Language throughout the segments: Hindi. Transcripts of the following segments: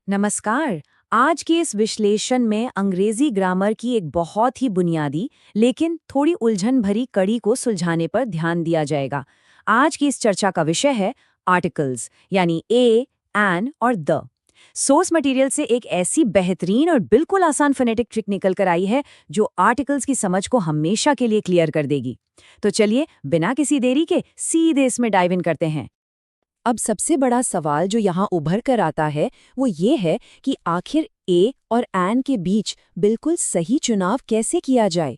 नमस्कार। आज के इस विश्लेषण में अंग्रेजी ग्रामर की एक बहुत ही बुनियादी लेकिन थोड़ी उलझन भरी कड़ी को सुलझाने पर ध्यान दिया जाएगा। आज की इस चर्चा का विषय है आर्टिकल्स, यानी ए, एन और द। सोर्स मटेरियल से एक ऐसी बेहतरीन और बिल्कुल आसान फोनेटिक ट्रिक निकल कर आई है जो आर्टिकल्स की समझ को हमेशा के लिए क्लियर कर देगी। तो चलिए बिना किसी देरी के सीधे इसमें डाइव इन करते हैं। अब सबसे बड़ा सवाल जो यहाँ उभर कर आता है वो ये है कि आखिर ए और एन के बीच बिल्कुल सही चुनाव कैसे किया जाए।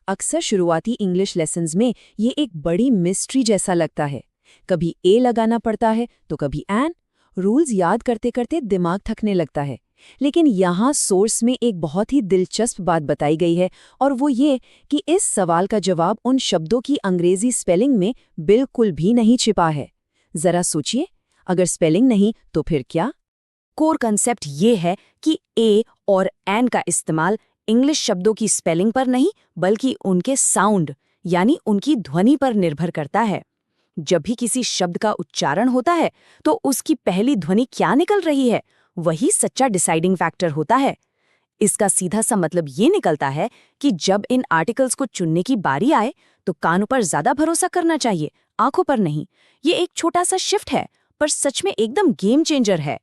अक्सर शुरुआती इंग्लिश लेसन्स में ये एक बड़ी मिस्ट्री जैसा लगता है। कभी ए लगाना पड़ता है तो कभी एन। रूल्स याद करते करते दिमाग थकने लगता है। लेकिन यहाँ सोर्स में एक बहुत ही दिलचस्प बात बताई गई है और वो ये कि इस सवाल का जवाब उन शब्दों की अंग्रेजी स्पेलिंग में बिल्कुल भी नहीं छिपा है। जरा सोचिए, अगर स्पेलिंग नहीं तो फिर क्या? कोर कंसेप्ट ये है कि ए और एन का इस्तेमाल इंग्लिश शब्दों की स्पेलिंग पर नहीं बल्कि उनके साउंड यानी उनकी ध्वनि पर निर्भर करता है। जब भी किसी शब्द का उच्चारण होता है तो उसकी पहली ध्वनि क्या निकल रही है, वही सच्चा डिसाइडिंग फैक्टर होता है। इसका सीधा सा मतलब ये निकलता है कि जब इन आर्टिकल्स को चुनने की बारी आए तो कानों पर ज्यादा भरोसा करना चाहिए, आंखों पर नहीं। ये एक छोटा सा शिफ्ट है पर सच में एकदम गेम चेंजर है।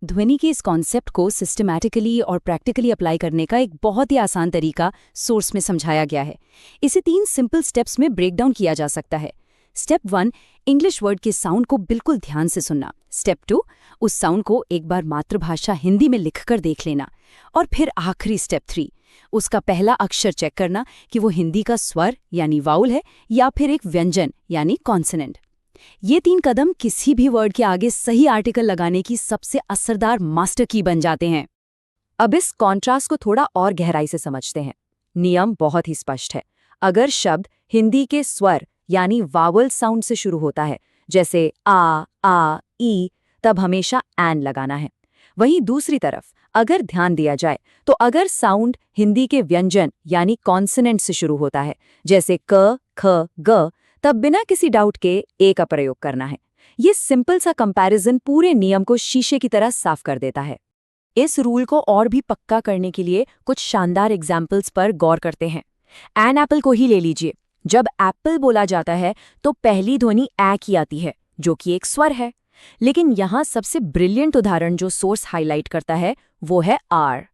ध्वनि के इस कॉन्सेप्ट को सिस्टमैटिकली और प्रैक्टिकली अप्लाई करने का एक बहुत ही आसान तरीका सोर्स में समझाया गया है। इसे 3 सिंपल स्टेप्स में ब्रेक डाउन किया जा सकता है। स्टेप 1, इंग्लिश वर्ड के साउंड को बिल्कुल ध्यान से सुनना। स्टेप 2, उस साउंड को एक बार मातृभाषा हिंदी में लिखकर देख लेना। और फिर आखिरी स्टेप 3, उसका पहला अक्षर चेक करना कि वो हिंदी का स्वर यानी वाउल है या फिर एक व्यंजन यानी कॉन्सोनेंट। ये 3 कदम किसी भी वर्ड के आगे सही आर्टिकल लगाने की सबसे असरदार मास्टर की बन जाते हैं। अब इस कॉन्ट्रास्ट को थोड़ा और गहराई से समझते हैं। नियम बहुत ही स्पष्ट है। अगर शब्द हिंदी के स्वर यानी वावल साउंड से शुरू होता है, जैसे आ, ई, तब हमेशा एन लगाना है। वहीं दूसरी तरफ अगर ध्यान दिया जाए तो अगर साउंड हिंदी के व्यंजन यानी कॉन्सोनेंट से शुरू होता है, जैसे क, ख, ग, तब बिना किसी डाउट के ए का प्रयोग करना है। ये सिंपल सा कंपैरिजन पूरे नियम को शीशे की तरह साफ कर देता है। इस रूल को और भी पक्का करने के लिए कुछ शानदार एग्जाम्पल्स पर गौर करते हैं। एन एप्पल को ही ले लीजिए। जब एप्पल बोला जाता है तो पहली ध्वनि ए की आती है, जो कि एक स्वर है। लेकिन यहाँ सबसे ब्रिलियंट उदाहरण जो सोर्स हाईलाइट करता है वो है आर।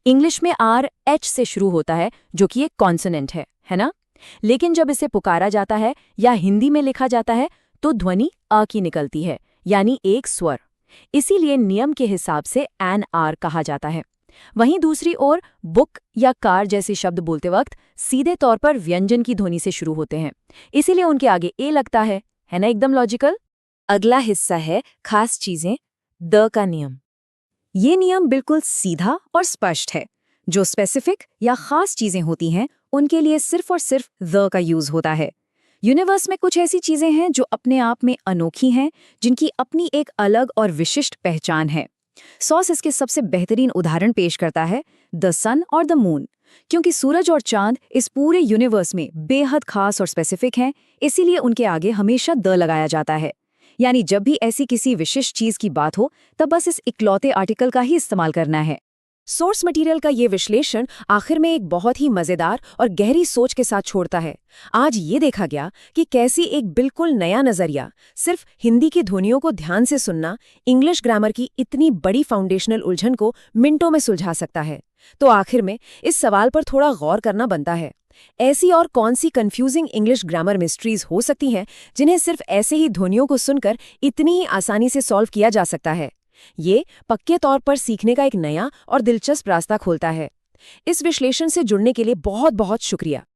इंग्लिश में आर एच से शुरू होता है, जो कि एक कॉन्सोनेंट है ना? लेकिन जब इसे पुकारा जाता है या हिंदी में लिखा जाता है तो ध्वनि अ की निकलती है, यानी एक स्वर। इसीलिए नियम के हिसाब से एन आर कहा जाता है। वहीं दूसरी ओर बुक या कार जैसे शब्द बोलते वक्त सीधे तौर पर व्यंजन की ध्वनि से शुरू होते हैं, इसीलिए उनके आगे ए लगता है ना? एकदम लॉजिकल। अगला हिस्सा है खास चीजें, द का नियम। ये नियम बिल्कुल सीधा और स्पष्ट है। जो स्पेसिफिक या खास चीजें होती हैं उनके लिए सिर्फ और सिर्फ द का यूज होता है। यूनिवर्स में कुछ ऐसी चीजें हैं जो अपने आप में अनोखी हैं, जिनकी अपनी एक अलग और विशिष्ट पहचान है। सॉस इसके सबसे बेहतरीन उदाहरण पेश करता है, द सन और द मून। क्योंकि सूरज और चांद इस पूरे यूनिवर्स में बेहद खास और स्पेसिफिक हैं, इसीलिए उनके आगे हमेशा द लगाया जाता है। यानी जब भी ऐसी किसी विशिष्ट चीज की बात हो तब बस इस इकलौते आर्टिकल का ही इस्तेमाल करना है। सोर्स मटेरियल का ये विश्लेषण आखिर में एक बहुत ही मजेदार और गहरी सोच के साथ छोड़ता है। आज ये देखा गया कि कैसी एक बिल्कुल नया नजरिया, सिर्फ हिंदी की ध्वनियों को ध्यान से सुनना, इंग्लिश ग्रामर की इतनी बड़ी फाउंडेशनल उलझन को मिनटों में सुलझा सकता है। तो आखिर में इस सवाल पर थोड़ा गौर करना बनता है, ऐसी और कौन सी कंफ्यूजिंग इंग्लिश ग्रामर मिस्ट्रीज हो सकती हैं जिन्हें सिर्फ ऐसे ही ध्वनियों को सुनकर इतनी ही आसानी से सॉल्व किया जा सकता है। ये पक्के तौर पर सीखने का एक नया और दिलचस्प रास्ता खोलता है। इस विश्लेषण से जुड़ने के लिए बहुत बहुत शुक्रिया।